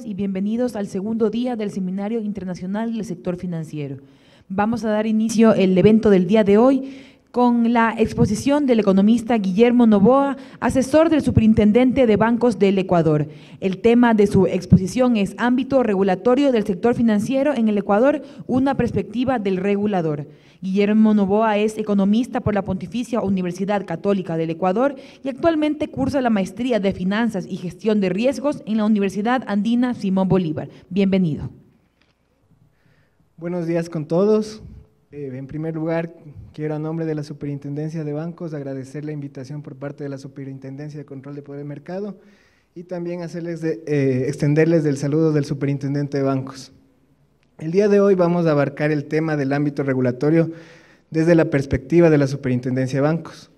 y bienvenidos al segundo día del Seminario Internacional del Sector Financiero. Vamos a dar inicio al evento del día de hoy con la exposición del economista Guillermo Noboa, asesor del Superintendente de Bancos del Ecuador. El tema de su exposición es Ámbito regulatorio del sector financiero en el Ecuador, una perspectiva del regulador. Guillermo Noboa es economista por la Pontificia Universidad Católica del Ecuador y actualmente cursa la maestría de Finanzas y Gestión de Riesgos en la Universidad Andina Simón Bolívar. Bienvenido. Buenos días con todos. En primer lugar, quiero a nombre de la Superintendencia de Bancos agradecer la invitación por parte de la Superintendencia de Control de Poder de Mercado y también extenderles el saludo del Superintendente de Bancos. El día de hoy vamos a abarcar el tema del ámbito regulatorio desde la perspectiva de la Superintendencia de Bancos.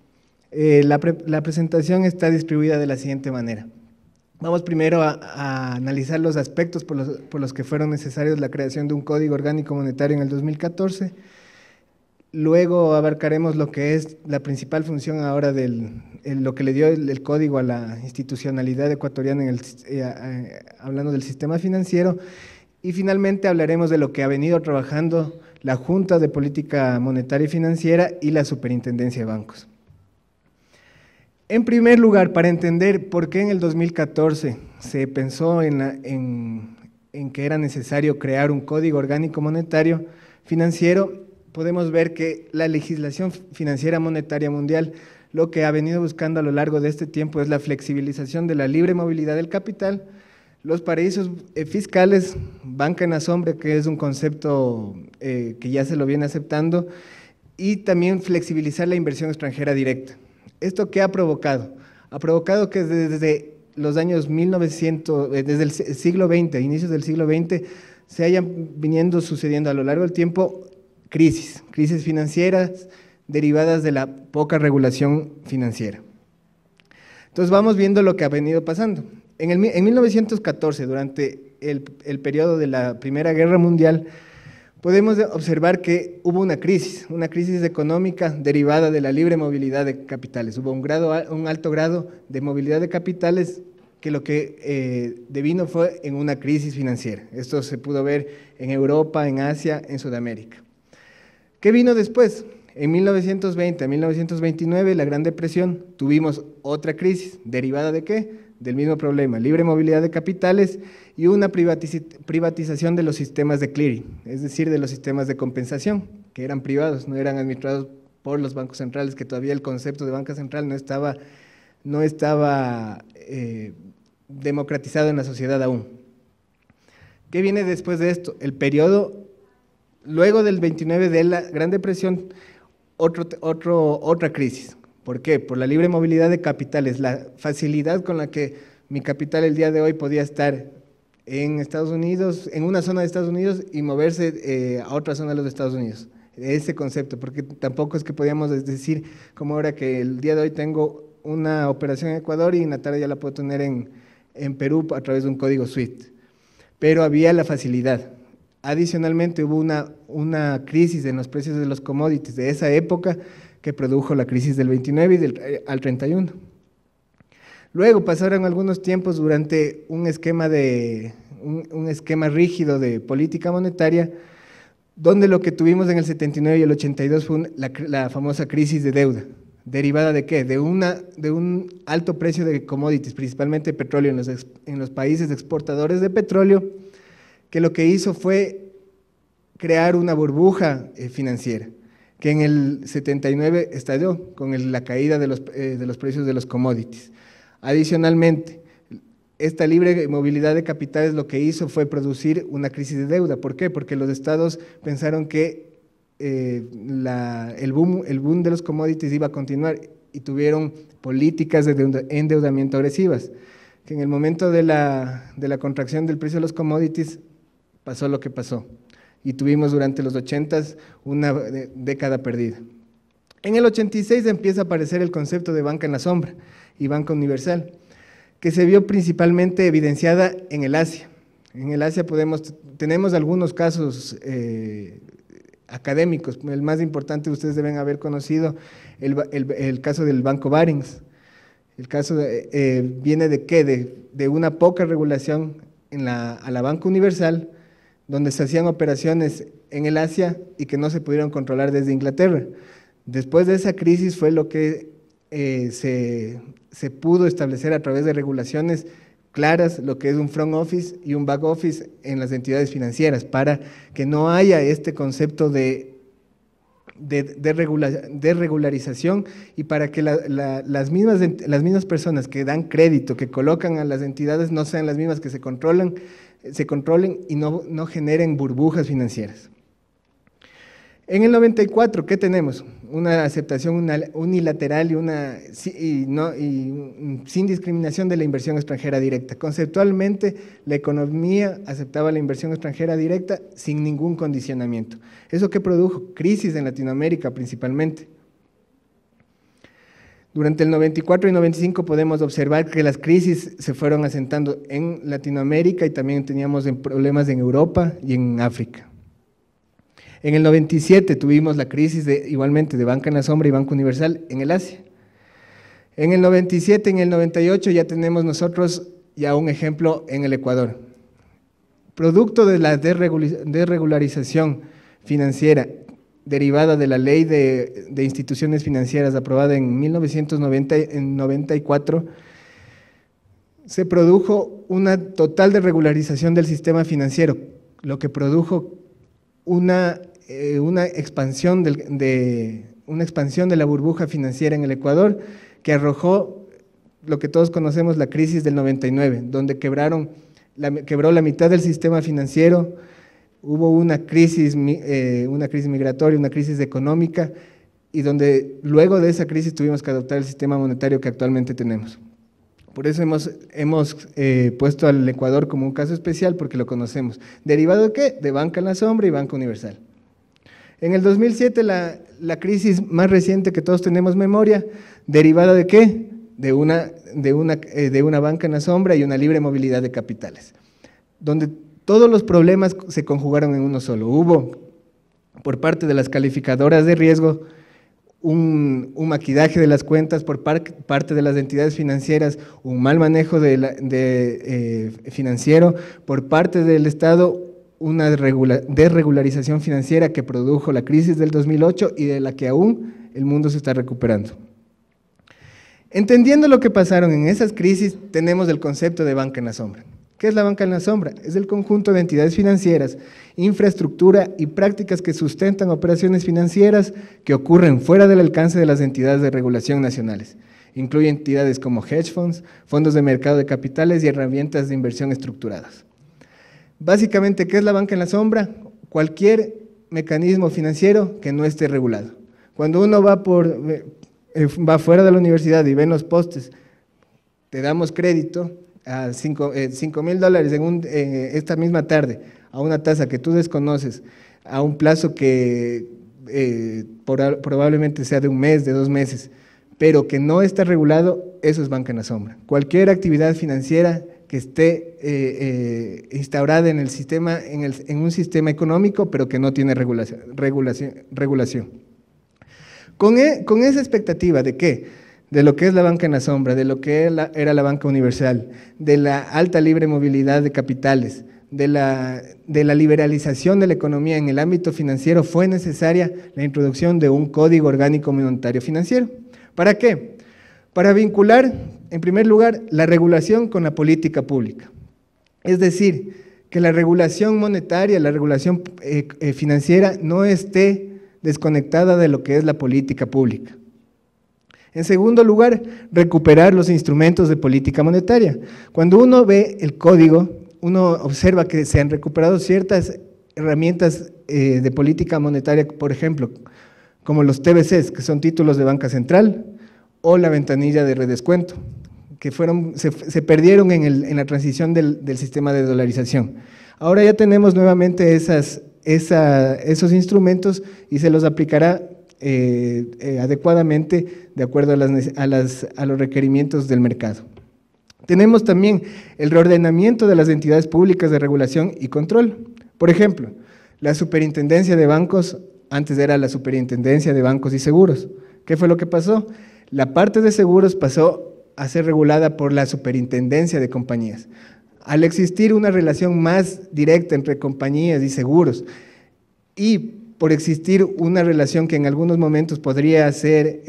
La presentación está distribuida de la siguiente manera. Vamos primero a analizar los aspectos por los que fueron necesarios la creación de un Código Orgánico Monetario en el 2014. Luego abarcaremos lo que es la principal función ahora lo que le dio el código a la institucionalidad ecuatoriana, hablando del sistema financiero. Y finalmente hablaremos de lo que ha venido trabajando la Junta de Política Monetaria y Financiera y la Superintendencia de Bancos. En primer lugar, para entender por qué en el 2014 se pensó en que era necesario crear un Código Orgánico Monetario Financiero, podemos ver que la legislación financiera monetaria mundial lo que ha venido buscando a lo largo de este tiempo es la flexibilización de la libre movilidad del capital, los paraísos fiscales, banca en la sombra, que es un concepto que ya se lo viene aceptando, y también flexibilizar la inversión extranjera directa. ¿Esto qué ha provocado? Ha provocado que desde los años 1900, desde el siglo XX, inicios del siglo XX, se hayan viniendo sucediendo a lo largo del tiempo crisis financieras derivadas de la poca regulación financiera. Entonces vamos viendo lo que ha venido pasando. En 1914, durante el periodo de la Primera Guerra Mundial, podemos observar que hubo una crisis económica derivada de la libre movilidad de capitales. Hubo un alto grado de movilidad de capitales que lo que devino fue en una crisis financiera. Esto se pudo ver en Europa, en Asia, en Sudamérica. ¿Qué vino después? En 1920 a 1929, la Gran Depresión, tuvimos otra crisis, ¿derivada de qué? Del mismo problema, libre movilidad de capitales y una privatización de los sistemas de clearing, es decir, de los sistemas de compensación, que eran privados, no eran administrados por los bancos centrales, que todavía el concepto de banca central no estaba democratizado en la sociedad aún. ¿Qué viene después de esto? El periodo, luego del 29 de la Gran Depresión, otra crisis. ¿Por qué? Por la libre movilidad de capitales, la facilidad con la que mi capital el día de hoy podía estar en Estados Unidos, en una zona de Estados Unidos y moverse a otra zona de los Estados Unidos. Ese concepto, porque tampoco es que podíamos decir como ahora que el día de hoy tengo una operación en Ecuador y en la tarde ya la puedo tener en Perú a través de un código SWIFT. Pero había la facilidad. Adicionalmente hubo una crisis en los precios de los commodities de esa época que produjo la crisis del 29 al 31. Luego pasaron algunos tiempos durante un esquema rígido de política monetaria, donde lo que tuvimos en el 79 y el 82 fue la famosa crisis de deuda. ¿Derivada de qué? De un alto precio de commodities, principalmente petróleo en los países exportadores de petróleo, que lo que hizo fue crear una burbuja financiera, que en el 79 estalló con la caída de los precios de los commodities. Adicionalmente, esta libre movilidad de capitales lo que hizo fue producir una crisis de deuda. ¿Por qué? Porque los estados pensaron que el boom de los commodities iba a continuar y tuvieron políticas de endeudamiento agresivas, que en el momento de la contracción del precio de los commodities pasó lo que pasó y tuvimos durante los 80s una década perdida. En el 86 empieza a aparecer el concepto de banca en la sombra y banca universal, que se vio principalmente evidenciada en el Asia. En el Asia tenemos algunos casos académicos, el más importante ustedes deben haber conocido, el caso del Banco Barings. El caso viene de ¿qué? De una poca regulación a la Banca Universal, donde se hacían operaciones en el Asia y que no se pudieron controlar desde Inglaterra. Después de esa crisis fue lo que se pudo establecer a través de regulaciones claras, lo que es un front office y un back office en las entidades financieras, para que no haya este concepto de regularización y para que las mismas personas que dan crédito, que colocan a las entidades, no sean las mismas que se controlen y no generen burbujas financieras. En el 94, ¿qué tenemos? Una aceptación unilateral y sin discriminación de la inversión extranjera directa. Conceptualmente, la economía aceptaba la inversión extranjera directa sin ningún condicionamiento. ¿Eso qué produjo? Crisis en Latinoamérica principalmente. Durante el 94 y 95 podemos observar que las crisis se fueron asentando en Latinoamérica y también teníamos problemas en Europa y en África. En el 97 tuvimos la crisis igualmente de Banca en la Sombra y Banco Universal en el Asia. En el 97, en el 98 ya tenemos nosotros ya un ejemplo en el Ecuador. Producto de la desregularización financiera derivada de la Ley de Instituciones Financieras aprobada en 1994, se produjo una total desregularización del sistema financiero, lo que produjo una expansión de la burbuja financiera en el Ecuador, que arrojó lo que todos conocemos, la crisis del 99, donde quebró la mitad del sistema financiero, hubo una crisis migratoria, una crisis económica, y donde luego de esa crisis tuvimos que adoptar el sistema monetario que actualmente tenemos. Por eso hemos puesto al Ecuador como un caso especial, porque lo conocemos. ¿Derivado de qué? De Banca en la Sombra y Banca Universal. En el 2007, la crisis más reciente que todos tenemos memoria, ¿derivada de qué? De una banca en la sombra y una libre movilidad de capitales, donde todos los problemas se conjugaron en uno solo. Hubo, por parte de las calificadoras de riesgo, un maquillaje de las cuentas, por parte de las entidades financieras, un mal manejo financiero, por parte del Estado, una desregularización financiera que produjo la crisis del 2008 y de la que aún el mundo se está recuperando. Entendiendo lo que pasaron en esas crisis, tenemos el concepto de banca en la sombra. ¿Qué es la banca en la sombra? Es el conjunto de entidades financieras, infraestructura y prácticas que sustentan operaciones financieras que ocurren fuera del alcance de las entidades de regulación nacionales. Incluye entidades como hedge funds, fondos de mercado de capitales y herramientas de inversión estructuradas. Básicamente, ¿qué es la banca en la sombra? Cualquier mecanismo financiero que no esté regulado. Cuando uno va fuera de la universidad y ve en los postes, te damos crédito a $5,000 esta misma tarde, a una tasa que tú desconoces, a un plazo que probablemente sea de un mes, de 2 meses, pero que no está regulado, eso es banca en la sombra. Cualquier actividad financiera que esté instaurada en el sistema, en un sistema económico, pero que no tiene regulación. Con esa expectativa de qué, de lo que es la banca en la sombra, de lo que era la banca universal, de la alta libre movilidad de capitales, de la liberalización de la economía en el ámbito financiero, fue necesaria la introducción de un código orgánico monetario financiero. ¿Para qué? Para vincular, en primer lugar, la regulación con la política pública. Es decir, que la regulación monetaria, la regulación financiera no esté desconectada de lo que es la política pública. En segundo lugar, recuperar los instrumentos de política monetaria. Cuando uno ve el código, uno observa que se han recuperado ciertas herramientas de política monetaria, por ejemplo, como los TBCs, que son títulos de banca central, o la ventanilla de redescuento, que se perdieron en la transición del sistema de dolarización. Ahora ya tenemos nuevamente esos instrumentos y se los aplicará adecuadamente de acuerdo a los requerimientos del mercado. Tenemos también el reordenamiento de las entidades públicas de regulación y control. Por ejemplo, la Superintendencia de Bancos, antes era la Superintendencia de Bancos y Seguros. ¿Qué fue lo que pasó? La parte de seguros pasó a ser regulada por la Superintendencia de Compañías. al existir una relación más directa entre compañías y seguros y por existir una relación que en algunos momentos podría ser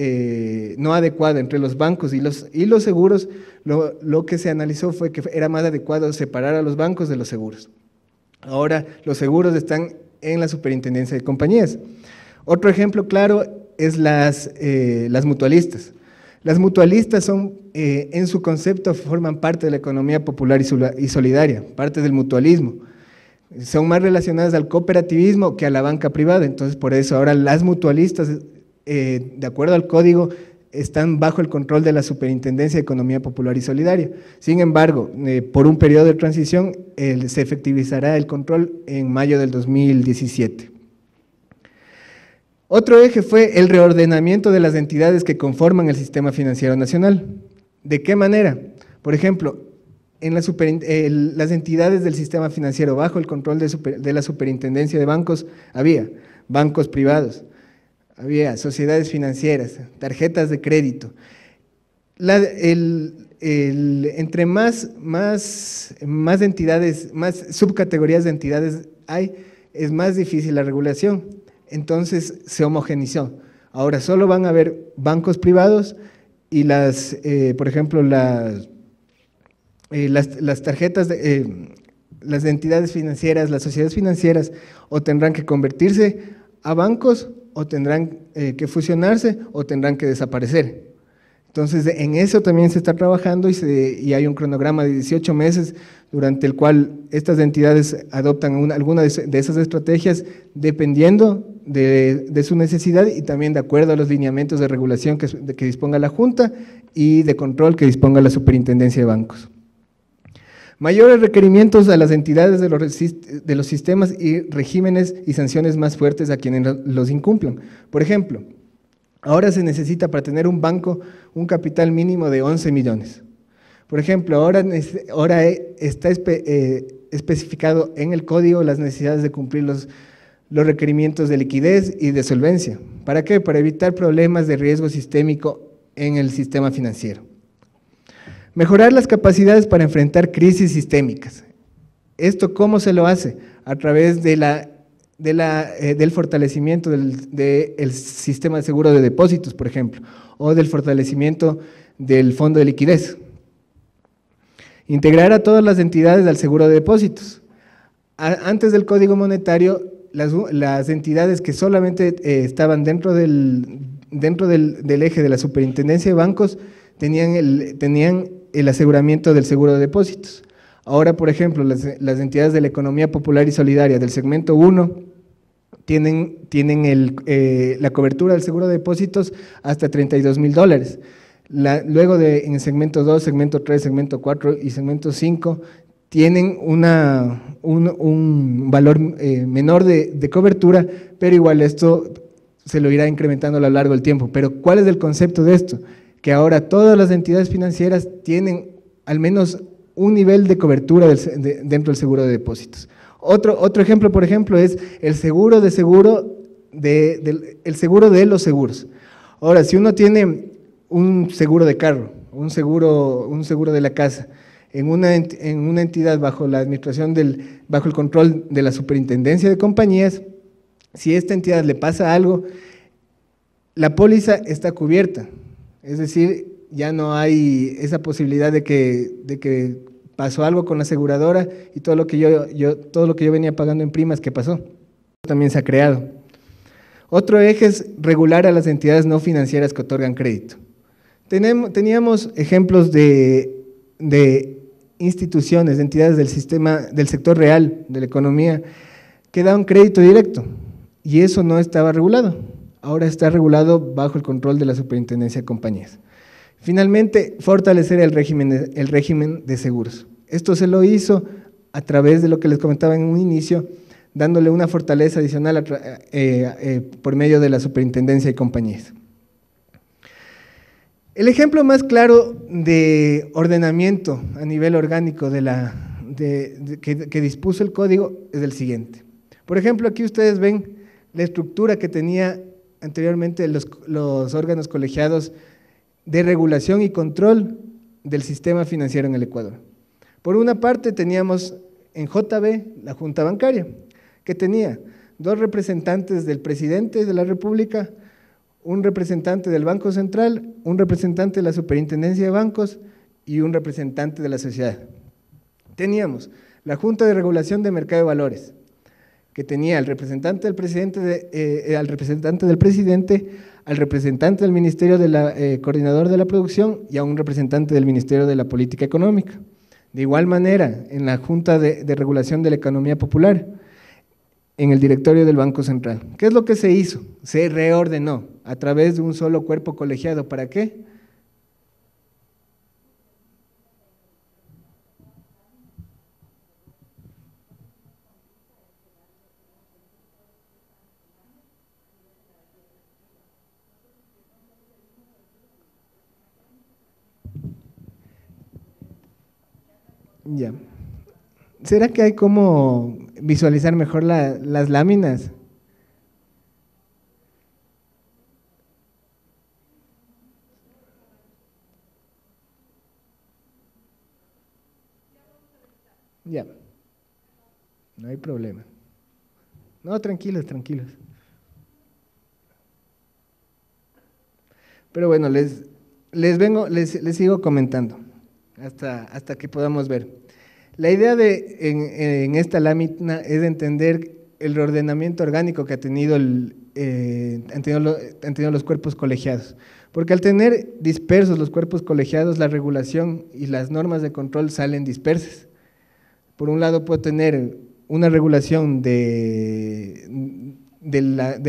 no adecuada entre los bancos y los seguros, lo que se analizó fue que era más adecuado separar a los bancos de los seguros. Ahora los seguros están en la Superintendencia de Compañías. Otro ejemplo claro es las mutualistas. Las mutualistas son, en su concepto, forman parte de la economía popular y solidaria, parte del mutualismo. Son más relacionadas al cooperativismo que a la banca privada, entonces por eso ahora las mutualistas, de acuerdo al código, están bajo el control de la Superintendencia de Economía Popular y Solidaria. Sin embargo, por un periodo de transición, se efectivizará el control en mayo del 2017. Otro eje fue el reordenamiento de las entidades que conforman el sistema financiero nacional. ¿De qué manera? Por ejemplo, en las entidades del sistema financiero bajo el control de la Superintendencia de Bancos había bancos privados, había sociedades financieras, tarjetas de crédito. Entre más entidades, más subcategorías de entidades hay, es más difícil la regulación. Entonces se homogenizó. Ahora solo van a haber bancos privados y por ejemplo, las tarjetas, las entidades financieras, las sociedades financieras, o tendrán que convertirse a bancos, o tendrán que fusionarse, o tendrán que desaparecer. Entonces, en eso también se está trabajando y hay un cronograma de 18 meses durante el cual estas entidades adoptan alguna de esas estrategias dependiendo de su necesidad y también de acuerdo a los lineamientos de regulación que disponga la Junta y de control que disponga la Superintendencia de Bancos. Mayores requerimientos a las entidades de los sistemas y regímenes y sanciones más fuertes a quienes los incumplan. Por ejemplo, ahora se necesita para tener un banco un capital mínimo de 11 millones. Por ejemplo, ahora está especificado en el código las necesidades de cumplir los requerimientos de liquidez y de solvencia. ¿Para qué? Para evitar problemas de riesgo sistémico en el sistema financiero. Mejorar las capacidades para enfrentar crisis sistémicas. ¿Esto cómo se lo hace? A través del fortalecimiento del sistema de seguro de depósitos, por ejemplo, o del fortalecimiento del fondo de liquidez. Integrar a todas las entidades al seguro de depósitos. Antes del Código Monetario, las entidades que solamente estaban dentro del eje de la Superintendencia de Bancos tenían el aseguramiento del seguro de depósitos. Ahora, por ejemplo, las entidades de la economía popular y solidaria del segmento 1 tienen la cobertura del seguro de depósitos hasta $32,000. Luego en el segmento 2, segmento 3, segmento 4 y segmento 5 tienen un valor menor de cobertura, pero igual esto se lo irá incrementando a lo largo del tiempo. Pero ¿cuál es el concepto de esto? Que ahora todas las entidades financieras tienen al menos un nivel de cobertura dentro del seguro de depósitos. Otro ejemplo, por ejemplo, es el seguro de los seguros. Ahora, si uno tiene un seguro de carro, un seguro de la casa, en una entidad bajo la administración bajo el control de la Superintendencia de Compañías, si a esta entidad le pasa algo, la póliza está cubierta. Es decir, ya no hay esa posibilidad de que pasó algo con la aseguradora y todo lo que yo venía pagando en primas, ¿qué pasó? También se ha creado. Otro eje es regular a las entidades no financieras que otorgan crédito. Teníamos ejemplos de instituciones, de entidades del sector real, de la economía, que daban crédito directo y eso no estaba regulado. Ahora está regulado bajo el control de la Superintendencia de Compañías. Finalmente, fortalecer el régimen de seguros. Esto se lo hizo a través de lo que les comentaba en un inicio, dándole una fortaleza adicional por medio de la Superintendencia de Compañías. El ejemplo más claro de ordenamiento a nivel orgánico que dispuso el código es el siguiente. Por ejemplo, aquí ustedes ven la estructura que tenía anteriormente los órganos colegiados de regulación y control del sistema financiero en el Ecuador. Por una parte teníamos en JB la Junta Bancaria, que tenía 2 representantes del presidente de la República, un representante del Banco Central, un representante de la Superintendencia de Bancos y un representante de la sociedad. Teníamos la Junta de Regulación de Mercado de Valores, que tenía al representante del presidente, al representante del Ministerio Coordinador de la Producción y a un representante del Ministerio de la Política Económica. De igual manera, en la Junta de Regulación de la Economía Popular, en el directorio del Banco Central. ¿Qué es lo que se hizo? Se reordenó a través de un solo cuerpo colegiado. ¿Para qué? Ya. ¿Será que hay cómo visualizar mejor las láminas? Ya, no hay problema. No, tranquilos, tranquilos. Pero bueno, les sigo comentando hasta que podamos ver. La idea en esta lámina es entender el reordenamiento orgánico que han tenido los cuerpos colegiados. Porque al tener dispersos los cuerpos colegiados, la regulación y las normas de control salen dispersas. Por un lado puedo tener una regulación de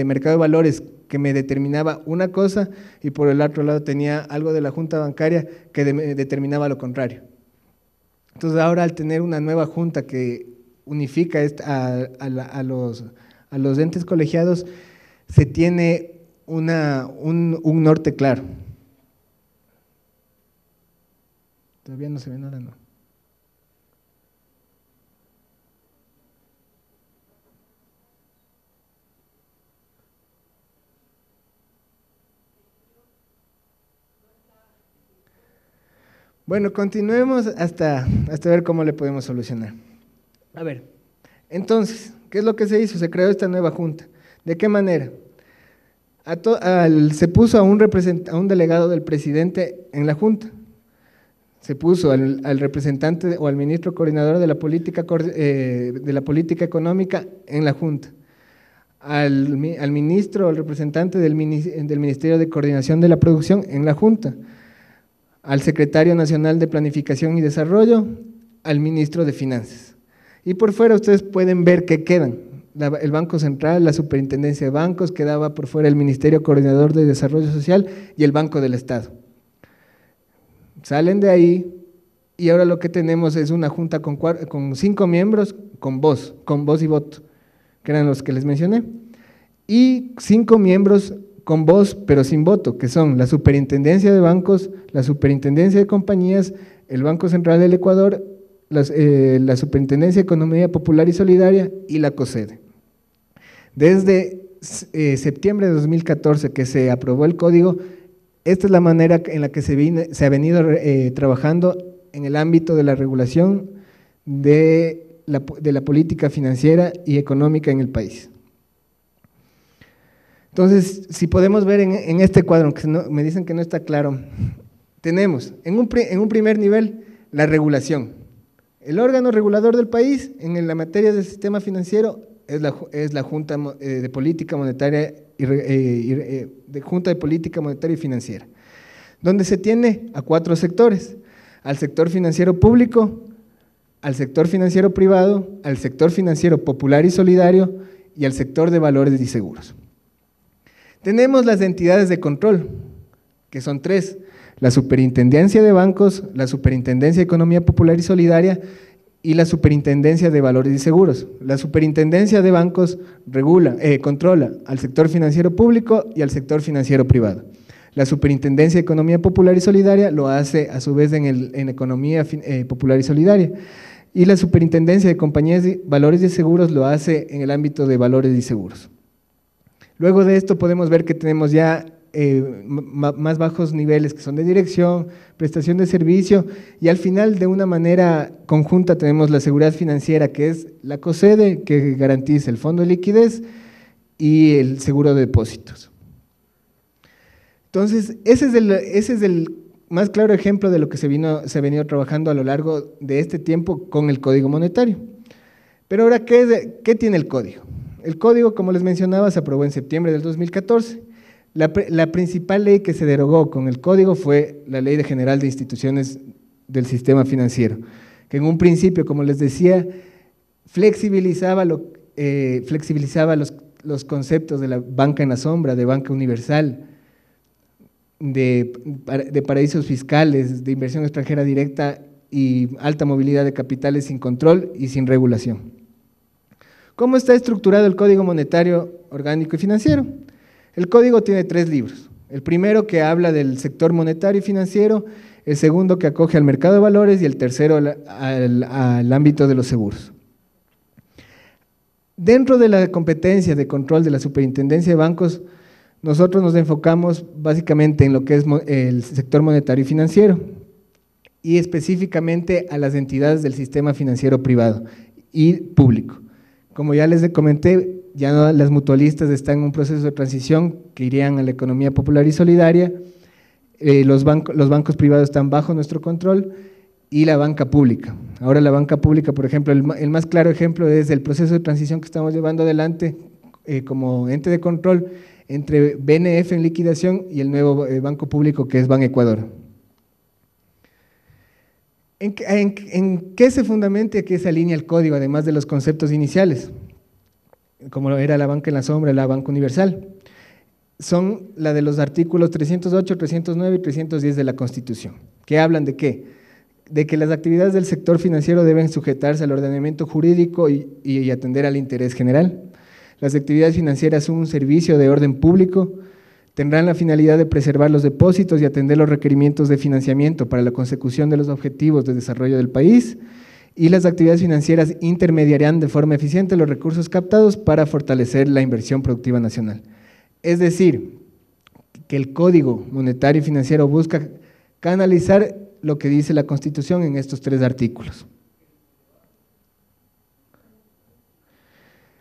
mercado de valores que me determinaba una cosa y por el otro lado tenía algo de la Junta Bancaria que me determinaba lo contrario. Entonces ahora al tener una nueva junta que unifica a los entes colegiados, se tiene un norte claro. Todavía no se ve nada, ¿no? Bueno, continuemos hasta ver cómo le podemos solucionar. A ver, entonces, ¿qué es lo que se hizo? Se creó esta nueva junta. ¿De qué manera? Se puso a un delegado del presidente en la junta. Se puso al representante o al ministro coordinador de la política económica en la junta. Al ministro o al representante del Ministerio de Coordinación de la Producción en la junta. Al secretario nacional de Planificación y Desarrollo, al ministro de Finanzas. Y por fuera ustedes pueden ver que quedan el Banco Central, la Superintendencia de Bancos, quedaba por fuera el Ministerio Coordinador de Desarrollo Social y el Banco del Estado. Salen de ahí y ahora lo que tenemos es una junta con 5 miembros con voz y voto, que eran los que les mencioné, y 5 miembros con voz pero sin voto, que son la Superintendencia de Bancos, la Superintendencia de Compañías, el Banco Central del Ecuador, la Superintendencia de Economía Popular y Solidaria y la COSEDE. Desde septiembre de 2014 que se aprobó el código, esta es la manera en la que se ha venido trabajando en el ámbito de la regulación de la política financiera y económica en el país. Entonces, si podemos ver en este cuadro, que me dicen que no está claro, tenemos en un primer nivel la regulación. El órgano regulador del país en la materia del sistema financiero es la Junta de Política Monetaria Junta de Política Monetaria y Financiera, donde se tiene a 4 sectores: al sector financiero público, al sector financiero privado, al sector financiero popular y solidario y al sector de valores y seguros. Tenemos las entidades de control, que son 3, la Superintendencia de Bancos, la Superintendencia de Economía Popular y Solidaria y la Superintendencia de Valores y Seguros. La Superintendencia de Bancos controla al sector financiero público y al sector financiero privado. La Superintendencia de Economía Popular y Solidaria lo hace a su vez en Economía Popular y Solidaria. Y la Superintendencia de Compañías de Valores y Seguros lo hace en el ámbito de valores y seguros. Luego de esto podemos ver que tenemos ya más bajos niveles que son de dirección, prestación de servicio, y al final de una manera conjunta tenemos la seguridad financiera, que es la COSEDE, que garantiza el fondo de liquidez y el seguro de depósitos. Entonces, ese es el más claro ejemplo de lo que se ha venido trabajando a lo largo de este tiempo con el Código Monetario. Pero ahora, ¿qué tiene el Código? El Código, como les mencionaba, se aprobó en septiembre del 2014. La principal ley que se derogó con el Código fue la Ley General de Instituciones del Sistema Financiero, que en un principio, como les decía, flexibilizaba los conceptos de la banca en la sombra, de banca universal, de paraísos fiscales, de inversión extranjera directa y alta movilidad de capitales sin control y sin regulación. ¿Cómo está estructurado el Código Monetario, Orgánico y Financiero? El Código tiene 3 libros. El primero que habla del sector monetario y financiero, el segundo que acoge al mercado de valores y el tercero al ámbito de los seguros. Dentro de la competencia de control de la Superintendencia de Bancos, nosotros nos enfocamos básicamente en lo que es el sector monetario y financiero y específicamente a las entidades del sistema financiero privado y público. Como ya les comenté, ya no, las mutualistas están en un proceso de transición que irían a la economía popular y solidaria, los bancos privados están bajo nuestro control y la banca pública. Ahora la banca pública, por ejemplo, el más claro ejemplo es el proceso de transición que estamos llevando adelante como ente de control entre BNF en liquidación y el nuevo banco público que es Banecuador. ¿En qué se fundamenta y a qué se alinea el código, además de los conceptos iniciales? Como era la banca en la sombra, la banca universal. Son la de los artículos 308, 309 y 310 de la Constitución, que hablan de ¿qué? De que las actividades del sector financiero deben sujetarse al ordenamiento jurídico y atender al interés general. Las actividades financieras son un servicio de orden público, tendrán la finalidad de preservar los depósitos y atender los requerimientos de financiamiento para la consecución de los objetivos de desarrollo del país, y las actividades financieras intermediarán de forma eficiente los recursos captados para fortalecer la inversión productiva nacional. Es decir, que el Código Monetario y Financiero busca canalizar lo que dice la Constitución en estos 3 artículos.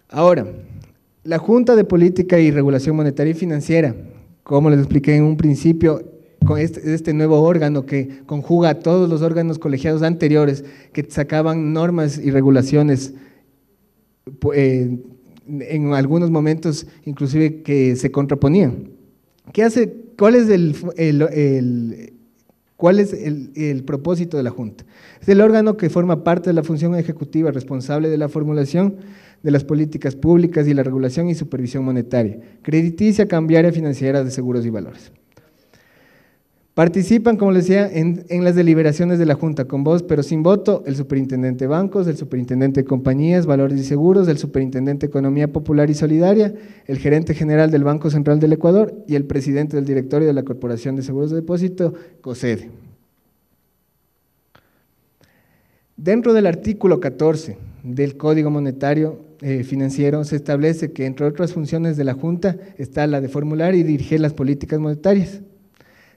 Ahora, la Junta de Política y Regulación Monetaria y Financiera, como les expliqué en un principio, con este nuevo órgano que conjuga a todos los órganos colegiados anteriores que sacaban normas y regulaciones, en algunos momentos inclusive que se contraponían. ¿Qué hace? ¿Cuál es el propósito de la Junta? Es el órgano que forma parte de la función ejecutiva responsable de la formulación de las políticas públicas y la regulación y supervisión monetaria, crediticia, cambiaria, financiera, de seguros y valores. Participan, como les decía, en las deliberaciones de la Junta con voz pero sin voto el superintendente de bancos, el superintendente de compañías, valores y seguros, el superintendente de economía popular y solidaria, el gerente general del Banco Central del Ecuador y el presidente del directorio de la Corporación de Seguros de Depósito, COSEDE. Dentro del artículo 14 del Código Monetario Financiero se establece que entre otras funciones de la Junta está la de formular y dirigir las políticas monetarias.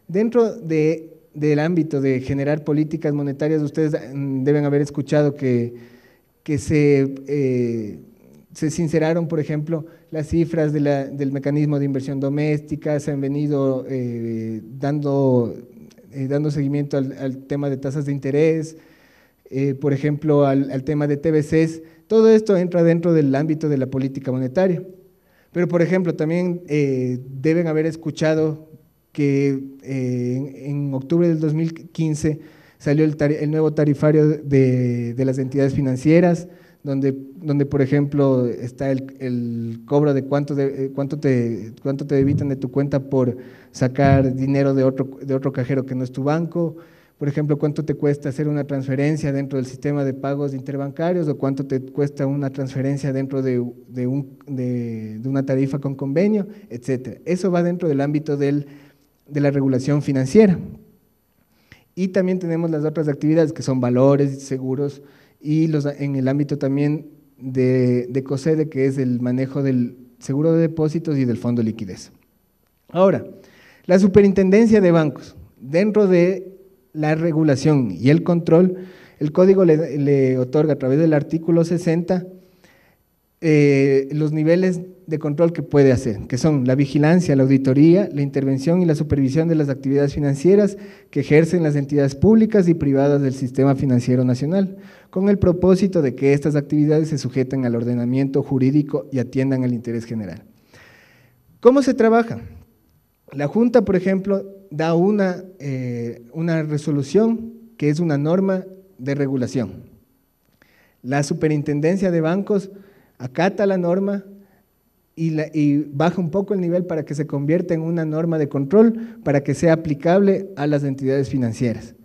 Dentro del ámbito de generar políticas monetarias, ustedes deben haber escuchado que se sinceraron, por ejemplo, las cifras del mecanismo de inversión doméstica, se han venido dando seguimiento al tema de tasas de interés, por ejemplo, al tema de TBCs. Todo esto entra dentro del ámbito de la política monetaria. Pero, por ejemplo, también deben haber escuchado que en octubre del 2015 salió el nuevo tarifario de las entidades financieras, donde por ejemplo está el cobro de cuánto te debitan de tu cuenta por sacar dinero de otro cajero que no es tu banco, por ejemplo, cuánto te cuesta hacer una transferencia dentro del sistema de pagos interbancarios o cuánto te cuesta una transferencia dentro de una tarifa con convenio, etcétera. Eso va dentro del ámbito de la regulación financiera. Y también tenemos las otras actividades que son valores, seguros y en el ámbito también de COSEDE, que es el manejo del seguro de depósitos y del fondo de liquidez. Ahora, La superintendencia de bancos, dentro de la regulación y el control, el código le otorga a través del artículo 60 los niveles de control que puede hacer, que son la vigilancia, la auditoría, la intervención y la supervisión de las actividades financieras que ejercen las entidades públicas y privadas del sistema financiero nacional, con el propósito de que estas actividades se sujeten al ordenamiento jurídico y atiendan al interés general. ¿Cómo se trabaja? La Junta, por ejemplo, da una resolución que es una norma de regulación. La superintendencia de bancos acata la norma y baja un poco el nivel para que se convierta en una norma de control para que sea aplicable a las entidades financieras.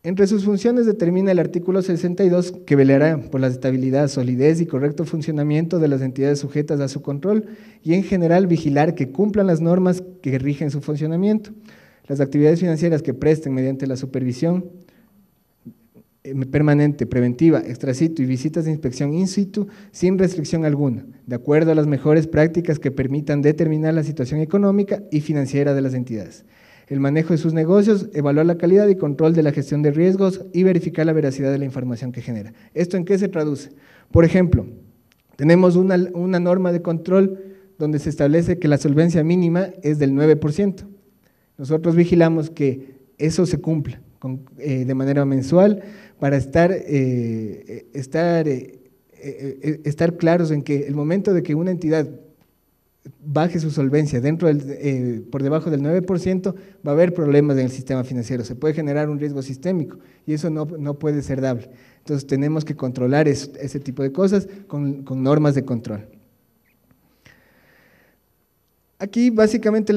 Entre sus funciones determina el artículo 62 que velará por la estabilidad, solidez y correcto funcionamiento de las entidades sujetas a su control y en general vigilar que cumplan las normas que rigen su funcionamiento. Las actividades financieras que presten mediante la supervisión permanente, preventiva, extrasitu y visitas de inspección in situ sin restricción alguna, de acuerdo a las mejores prácticas que permitan determinar la situación económica y financiera de las entidades. El manejo de sus negocios, evaluar la calidad y control de la gestión de riesgos y verificar la veracidad de la información que genera. ¿Esto en qué se traduce? Por ejemplo, tenemos una norma de control donde se establece que la solvencia mínima es del 9%. Nosotros vigilamos que eso se cumpla de manera mensual para estar claros en que el momento de que una entidad baje su solvencia por debajo del 9%, va a haber problemas en el sistema financiero, se puede generar un riesgo sistémico y eso no puede ser dable. Entonces tenemos que controlar ese tipo de cosas con normas de control. Aquí básicamente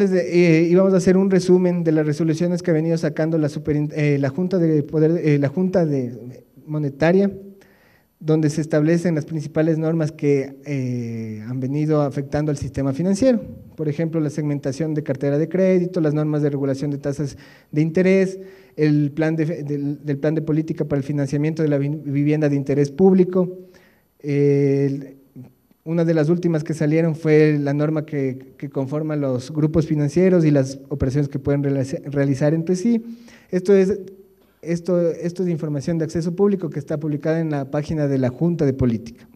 íbamos a hacer un resumen de las resoluciones que ha venido sacando la Junta Monetaria, donde se establecen las principales normas que han venido afectando al sistema financiero. Por ejemplo, la segmentación de cartera de crédito, las normas de regulación de tasas de interés, el plan de política para el financiamiento de la vivienda de interés público. Una de las últimas que salieron fue la norma que conforma los grupos financieros y las operaciones que pueden realizar entre sí. Esto es información de acceso público que está publicada en la página de la Junta de Política.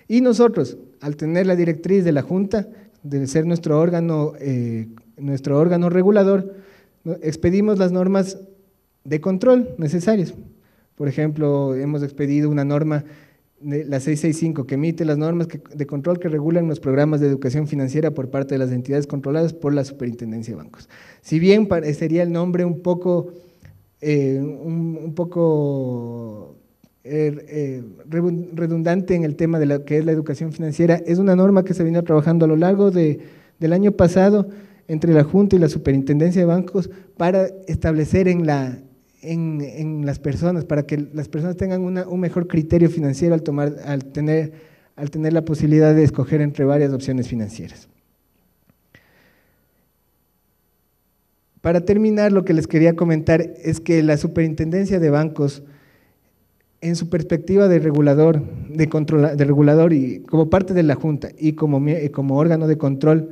Y nosotros, al tener la directriz de la Junta, de ser nuestro órgano regulador, expedimos las normas de control necesarias. Por ejemplo, hemos expedido una norma, la 665, que emite las normas de control que regulan los programas de educación financiera por parte de las entidades controladas por la Superintendencia de Bancos. Si bien parecería el nombre un poco redundante en el tema de lo que es la educación financiera, es una norma que se vino trabajando a lo largo del año pasado entre la Junta y la Superintendencia de Bancos para establecer en las personas, para que las personas tengan un mejor criterio financiero al tener la posibilidad de escoger entre varias opciones financieras. Para terminar, lo que les quería comentar es que la Superintendencia de Bancos, en su perspectiva de regulador y como parte de la Junta y como órgano de control,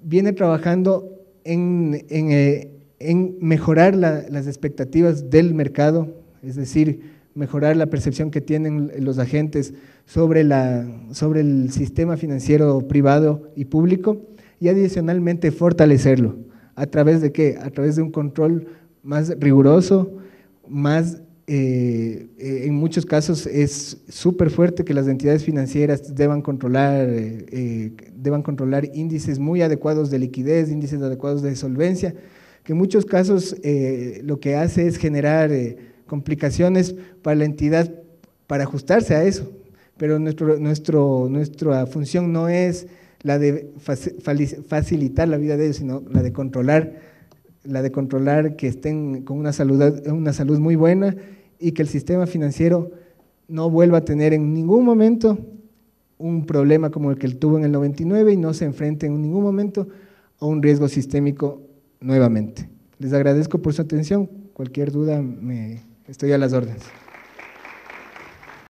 viene trabajando en mejorar las expectativas del mercado, es decir, mejorar la percepción que tienen los agentes sobre el sistema financiero privado y público y adicionalmente fortalecerlo. ¿A través de qué? A través de un control más riguroso, en muchos casos es súper fuerte que las entidades financieras deban controlar índices muy adecuados de liquidez, índices adecuados de solvencia, que en muchos casos lo que hace es generar complicaciones para la entidad para ajustarse a eso, pero nuestra función no es la de facilitar la vida de ellos, sino la de controlar que estén con una salud muy buena y que el sistema financiero no vuelva a tener en ningún momento un problema como el que él tuvo en el 99 y no se enfrente en ningún momento a un riesgo sistémico nuevamente. Les agradezco por su atención, cualquier duda estoy a las órdenes.